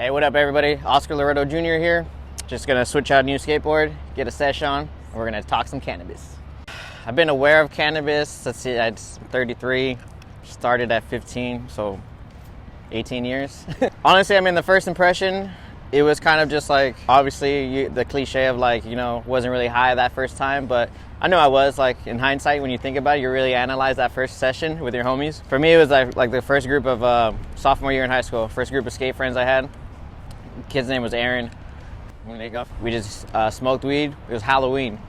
Hey, what up everybody? Oscar Loreto Jr. here. Just gonna switch out a new skateboard, get a sesh on, and we're gonna talk some cannabis. I've been aware of cannabis, let's see, I'm 33, started at 15, so 18 years. Honestly, I mean, the first impression, it was kind of just like, obviously the cliche of like, you know, wasn't really high that first time, but I know I was. Like in hindsight, when you think about it, you really analyze that first session with your homies. For me, it was like the first group of sophomore year in high school, first group of skate friends I had. Kid's name was Aaron. We just smoked weed. It was Halloween.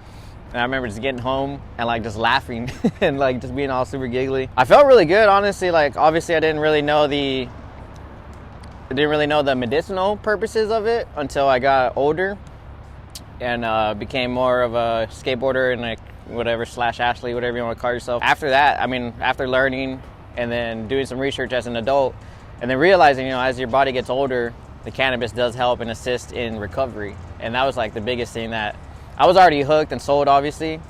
And I remember just getting home and like just laughing and like just being all super giggly. I felt really good, honestly. Like obviously I didn't really know the medicinal purposes of it until I got older and became more of a skateboarder and like whatever / athlete, whatever you want to call yourself. After that, I mean, after learning and then doing some research as an adult and then realizing, you know, as your body gets older, the cannabis does help and assist in recovery. And that was like the biggest thing that I was already hooked and sold, obviously,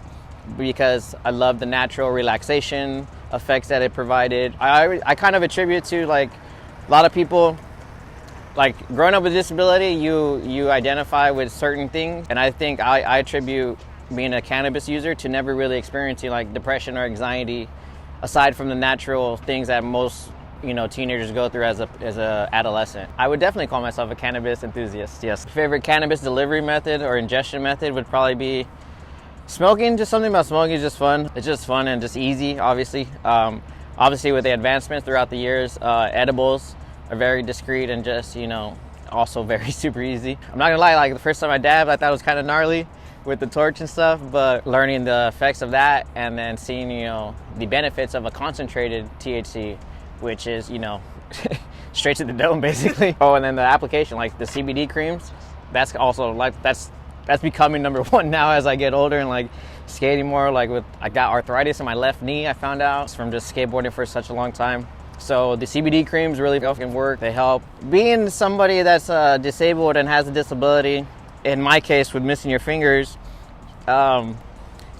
because I love the natural relaxation effects that it provided. I kind of attribute to like a lot of people, like growing up with disability, you identify with certain things. And I think I attribute being a cannabis user to never really experiencing like depression or anxiety aside from the natural things that most, you know, teenagers go through as a adolescent. I would definitely call myself a cannabis enthusiast, yes. Favorite cannabis delivery method or ingestion method would probably be smoking. Just something about smoking is just fun. It's just fun and just easy, obviously. Obviously with the advancements throughout the years, edibles are very discreet and just, you know, also very super easy. I'm not gonna lie, like the first time I dabbed, I thought it was kind of gnarly with the torch and stuff, but learning the effects of that and then seeing, you know, the benefits of a concentrated THC, which is, you know, straight to the dome basically. Oh, and then the application, like the CBD creams, that's also like, that's becoming number one now as I get older and like skating more. Like I got arthritis in my left knee, I found out from just skateboarding for such a long time. So the CBD creams really can work, they help. Being somebody that's disabled and has a disability, in my case with missing your fingers,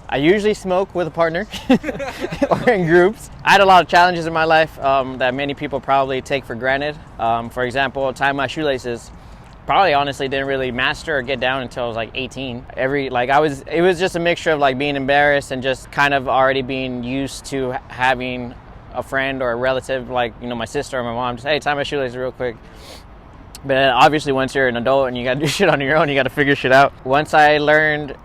I usually smoke with a partner or in groups. I had a lot of challenges in my life that many people probably take for granted. For example, tying my shoelaces. Probably honestly didn't really master or get down until I was like 18. It was just a mixture of like being embarrassed and just kind of already being used to having a friend or a relative, like, you know, my sister or my mom, just, hey, tie my shoelaces real quick. But obviously once you're an adult and you gotta do shit on your own, you gotta figure shit out. Once I learned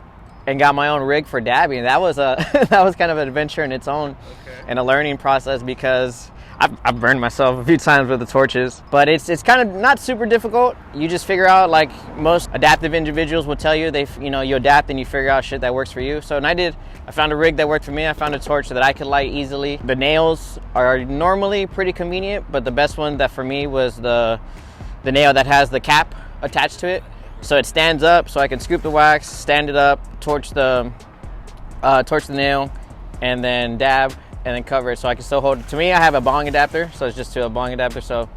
and got my own rig for dabbing, that was kind of an adventure in its own. Okay. And a learning process, because I've burned myself a few times with the torches, but it's kind of not super difficult. You just figure out, like most adaptive individuals will tell you, you adapt and you figure out shit that works for you. So and I found a rig that worked for me. I found a torch that I could light easily. The nails are normally pretty convenient, but the best one that for me was the nail that has the cap attached to it. So it stands up, so I can scoop the wax, stand it up, torch the nail, and then dab, and then cover it so I can still hold it. To me, I have a bong adapter, so it's just to a bong adapter. So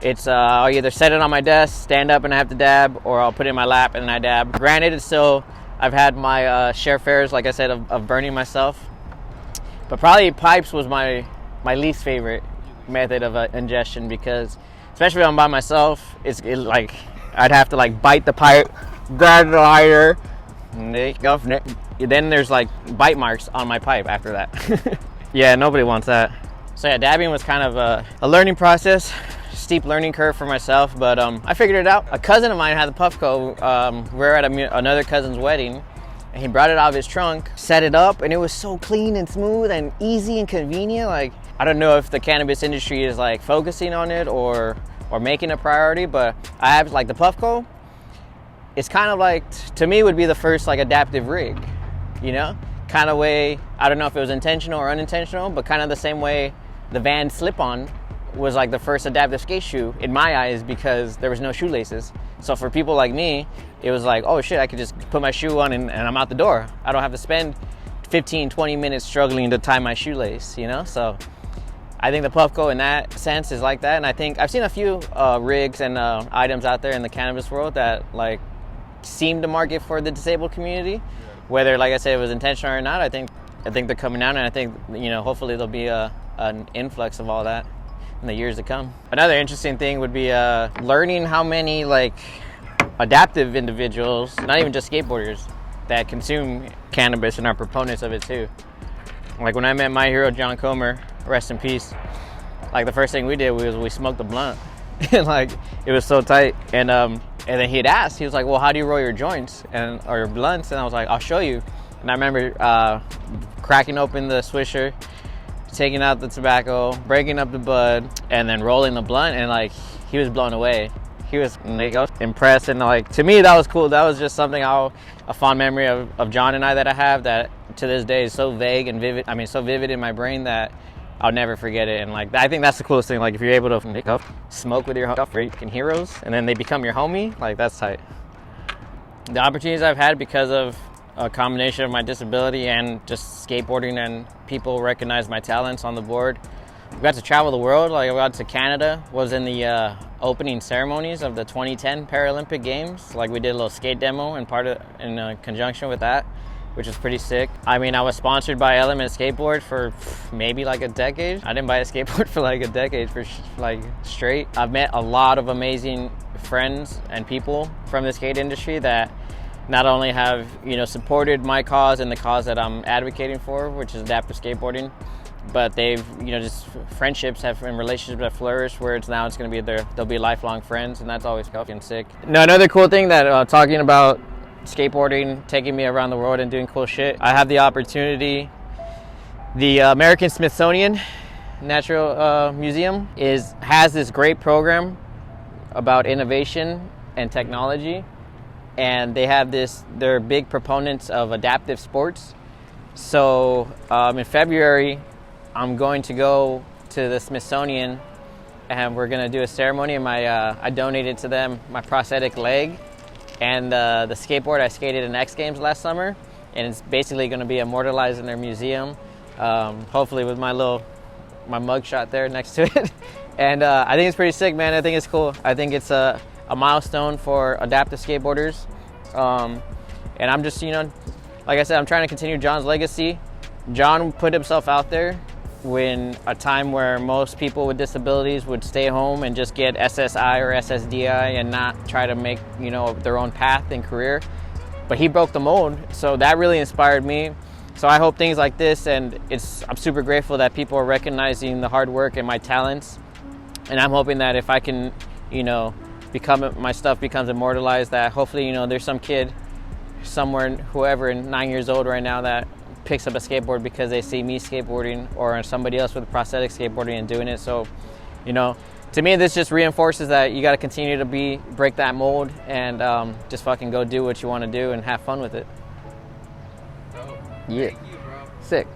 it's I'll either set it on my desk, stand up and I have to dab, or I'll put it in my lap and I dab. Granted, it's still, I've had my share fares, like I said, of burning myself. But probably pipes was my least favorite method of ingestion, because especially when I'm by myself, like I'd have to like bite the pipe, grab the lighter, and then there's like bite marks on my pipe after that. Yeah, nobody wants that. So yeah, dabbing was kind of a learning process, steep learning curve for myself, but I figured it out. A cousin of mine had the Puffco. We were at another cousin's wedding, and he brought it out of his trunk, set it up, and it was so clean and smooth and easy and convenient. Like, I don't know if the cannabis industry is like focusing on it or making a priority, but I have like the Puffco. It's kind of like, to me, would be the first like adaptive rig, you know? Kind of way, I don't know if it was intentional or unintentional, but kind of the same way the Van slip-on was like the first adaptive skate shoe in my eyes, because there was no shoelaces. So for people like me, it was like, oh shit, I could just put my shoe on and I'm out the door. I don't have to spend 15-20 minutes struggling to tie my shoelace, you know? So I think the Puffco in that sense is like that. And I think I've seen a few rigs and items out there in the cannabis world that like seem to market for the disabled community. Whether, like I said, it was intentional or not, I think they're coming out, and I think, you know, hopefully there'll be an influx of all that. in the years to come. Another interesting thing would be learning how many like adaptive individuals, not even just skateboarders, that consume cannabis and are proponents of it too. Like when I met my hero John Comer, rest in peace, like the first thing we did was we smoked a blunt. And like it was so tight. And then he'd asked, he was like, well, how do you roll your joints or your blunts? And I was like, I'll show you. And I remember cracking open the swisher, taking out the tobacco, breaking up the bud, and then rolling the blunt, and like he was blown away. He was impressed, and like to me that was cool. That was just something a fond memory of John and I that I have that to this day is so vague and vivid. I mean, so vivid in my brain that I'll never forget it. And like I think that's the coolest thing. Like if you're able to smoke with your freaking heroes, and then they become your homie, like that's tight. The opportunities I've had because of a combination of my disability and just skateboarding, and people recognize my talents on the board. We got to travel the world. Like I got to Canada, was in the opening ceremonies of the 2010 Paralympic Games. Like we did a little skate demo in conjunction with that, which was pretty sick. I mean, I was sponsored by Element Skateboard for maybe like a decade. I didn't buy a skateboard for like a decade for like straight. I've met a lot of amazing friends and people from the skate industry that not only have, supported my cause and the cause that I'm advocating for, which is adaptive skateboarding, but they've, just friendships and relationships have flourished where it's going to be they'll be lifelong friends, and that's always fucking sick. Now, another cool thing that talking about skateboarding, taking me around the world and doing cool shit, I have the opportunity. The American Smithsonian Natural Museum has this great program about innovation and technology. And they have they're big proponents of adaptive sports. So in February, I'm going to go to the Smithsonian, and we're going to do a ceremony. And I donated to them my prosthetic leg and the skateboard I skated in X Games last summer. And it's basically going to be immortalized in their museum, hopefully with my mugshot there next to it. And I think it's pretty sick, man. I think it's cool. I think it's a milestone for adaptive skateboarders. And I'm just, like I said, I'm trying to continue John's legacy. John put himself out there when a time where most people with disabilities would stay home and just get SSI or SSDI and not try to make, their own path and career. But he broke the mold, so that really inspired me. So I hope things like this, and I'm super grateful that people are recognizing the hard work and my talents. And I'm hoping that if I can, my stuff becomes immortalized, that hopefully, there's some kid somewhere, whoever, 9 years old right now, that picks up a skateboard because they see me skateboarding or somebody else with prosthetic skateboarding and doing it. So, to me, this just reinforces that you got to continue to break that mold and just fucking go do what you want to do and have fun with it. Oh, yeah. thank you, bro. Sick.